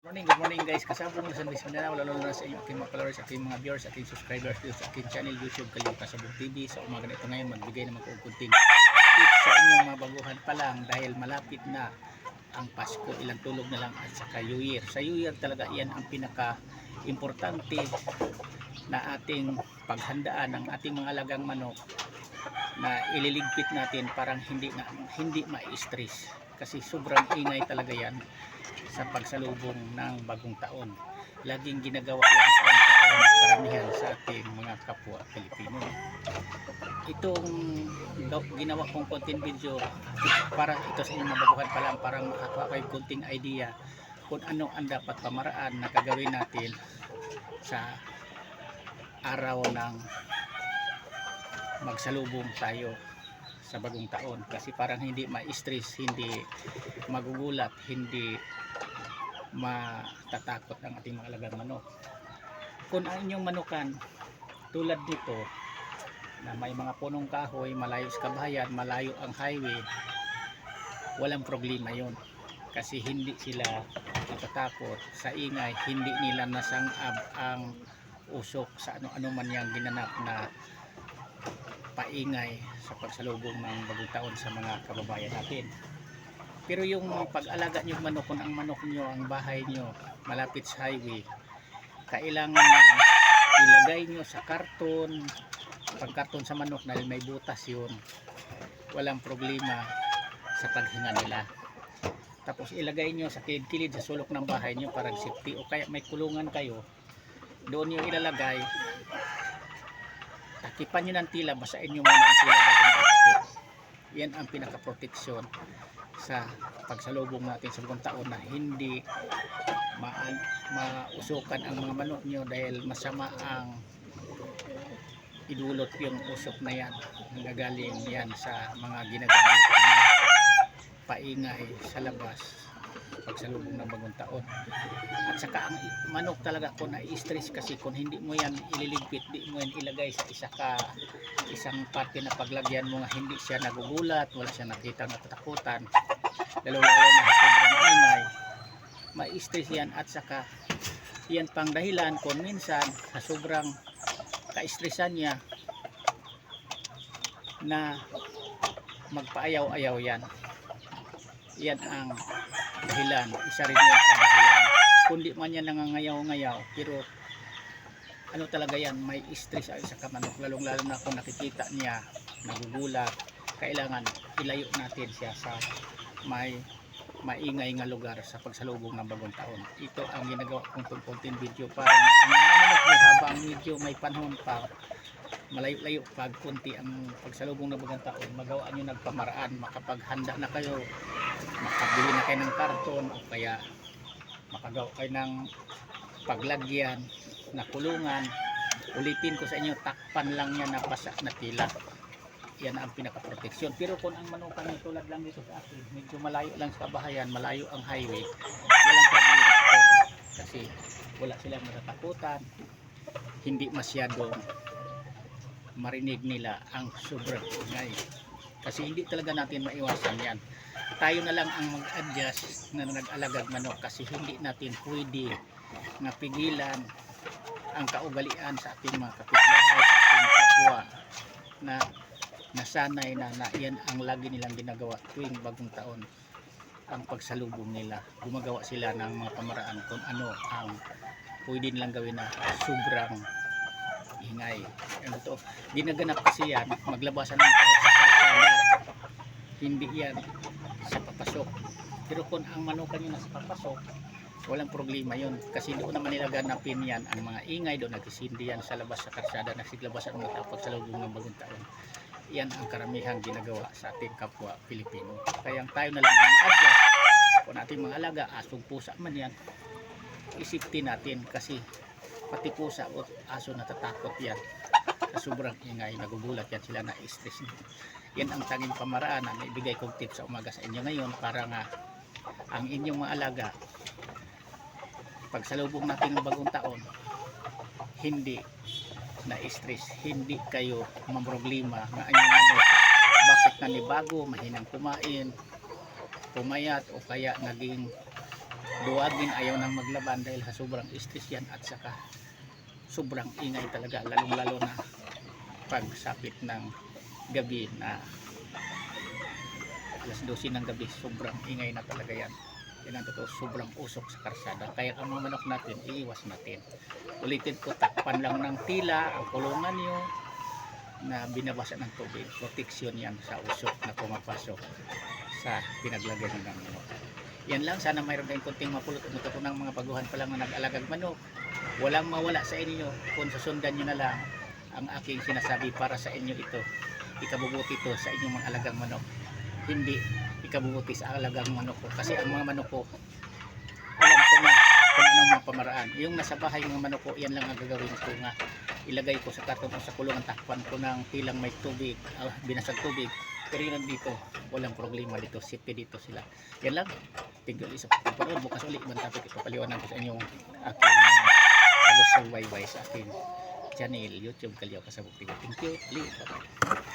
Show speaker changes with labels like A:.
A: Good morning guys. Kasabong na sa Luis Manila, lalo na sa inyo aking mga followers, aking mga viewers, aking subscribers dito sa aking channel YouTube Kalingap Kasabong TV. Sa umaga na ito ngayon, magbigay naman ko kunting tips sa inyong mga baguhan pa lang dahil malapit na ang Pasko, ilang tulog na lang at saka New Year. Sa New Year talaga yan ang pinaka-importante na ating paghandaan ng ating mga alagang manok na ililigpit natin parang hindi ma-stress kasi sobrang ingay talaga yan sa pagsalubong ng bagong taon. Laging ginagawa yan taon-taon karamihan sa ating mga kapwa Pilipino. Itong ginawa kong content video para ito sa inyong mababuhan pa lang, parang makakuha kayo kunting idea kung ano ang dapat pamaraan na gagawin natin sa araw ng magsalubong tayo sa bagong taon, kasi parang hindi ma-stress, hindi magugulat, hindi matatakot ang ating mga alagang manok. Kung ang inyong manukan tulad nito na may mga punong kahoy, malayo sa kabahayan, malayo ang highway, walang problema yon kasi hindi sila natatakot sa ingay, hindi nila nasangab ang usok sa ano-ano man yang ginanap na paingay sa pagsalubong ng bagong taon sa mga kababayan natin. Pero yung pag-alaga nyo manok, kung ang manok nyo, ang bahay nyo malapit sa highway, kailangan na ilagay nyo sa karton, pagkarton sa manok dahil may butas yun, walang problema sa paghinga nila. Tapos ilagay nyo sa kilid-kilid sa sulok ng bahay nyo parang safety, o kaya may kulungan kayo, doon nyo ilalagay. Takipan nyo ng tila, basain nyo muna ang tila bago matakip. Yan ang pinaka-proteksyon sa pagsalubong natin sa bagong taon, na hindi mausukan ang mga manok nyo dahil masama ang idulot yung usok na yan. Nagagaling yan sa mga ginagamit na paingay sa labas pagsalubong ng bagong taon. At saka ang manok talaga, kung na-stress kasi, kung hindi mo yan ililigpit, di mo yan ilagay sa isang parte na paglagyan mo nga hindi siya nagugulat, wala siya nakita natatakutan, lalo na sobrang ingay, ma-stress yan. At saka yan pang dahilan kung minsan sa sobrang ka-stressan niya na magpaayaw-ayaw yan. Yan ang dahilan, isa rin yan sa dahilan. Kundi man yan nangangayaw-ngayaw, pero ano talaga yan, may stress ay sa kamanok, lalong lalo na kung nakikita niya nagugulat. Kailangan ilayo natin siya sa may maingay nga lugar sa pagsalubong ng bagong taon. Ito ang ginagawa kong content video para ang mga manok nyo, habang medyo may panahon pa, malayo-layo pag kunti ang pagsalubong ng bagong taon, magawa nyo nagpamaraan, makapaghanda na kayo, makabili na kayo ng karton, o kaya makagawa kayo ng paglagyan na kulungan. Ulitin ko sa inyo, takpan lang yan na basa na tila. Yan ang pinaka-proteksyon. Pero kung ang manukan nyo tulad lang dito sa akin, medyo malayo lang sa kabahayan, malayo ang highway, walang problema ito kasi wala silang matatakutan, hindi masyadong marinig nila ang sobrang ingay, kasi hindi talaga natin maiwasan yan. Tayo na lang ang mag-adjust na nag-alagag manok, kasi hindi natin pwede na pigilan ang kaugalian sa ating mga kapitbahay, sa ating kapwa na nasanay na yan ang lagi nilang ginagawa tuwing bagong taon ang pagsalubong nila. Gumagawa sila ng mga pamaraan kung ano ang pwede nilang gawin na sobrang ingay. Ano to? Ginaganap kasi yan, maglabasan ng tao sa kalsada, hindi yan sa papasok. Pero kung ang manukan nyo nasa papasok, walang problema yun, kasi doon naman nila ganapin yan ang mga ingay, doon nagsisindi yan sa labas sa kalsada, nasiglabasan ng mga tao pagsalubong ng bagong taon. Yan ang karamihang ginagawa sa ating kapwa Pilipino. Kaya tayo na lang ang ma-adjust. Kung ating mga alaga, asong pusa man yan, isipti natin, kasi pati pusa o aso natatakot yan sa sobrang ingay, nagugulat yan sila, na stress. Yan ang tanging pamaraan na naibigay kong tips sa umaga sa inyo ngayon, para nga ang inyong mga alaga pagsalubong natin ng bagong taon, hindi na stress, hindi kayo mamroblema na inyong manok bakit nanibago, mahinang kumain, pumayat, o kaya naging duwagin, ayaw nang maglaban dahil sa sobrang stress yan at saka sobrang ingay talaga, lalong lalo na pagsapit ng gabi na alas 12 ng gabi, sobrang ingay na talaga yan. Yan ang totoo, sobrang usok sa karsada. Kaya ang mga manok natin, iiwas natin. Ulitin ko, takpan lang ng tila ang kulungan nyo na binabasa ng tubig. Protection yan sa usok na pumapasok sa pinaglagay ng manok. Yan lang, sana mayroon kayong kunting mapulot at matutunang mga baguhan pa lang na nag-alagang manok. Walang mawala sa inyo kung susundan nyo na lang ang aking sinasabi. Para sa inyo ito, ikabubuti ito sa inyong mga alagang manok, hindi ikabubuti sa alagang manok ko. Kasi ang mga manok ko, alam ko na kung anong mga pamaraan. Yung nasa bahay mga manok ko, yan lang ang gagawin ko nga. Ilagay ko sa karton o sa kulungan, takpan ko ng tilang may tubig, binasag tubig. Pero yun dito, walang problema dito, safety dito sila. Yan lang, tigil isa pagpanood. Bukas ulit ibang topic, ipapaliwanag ko sa inyong aking pag-survive sa aking channel, YouTube Kalyaw Kasabog TV. Thank you, bye bye.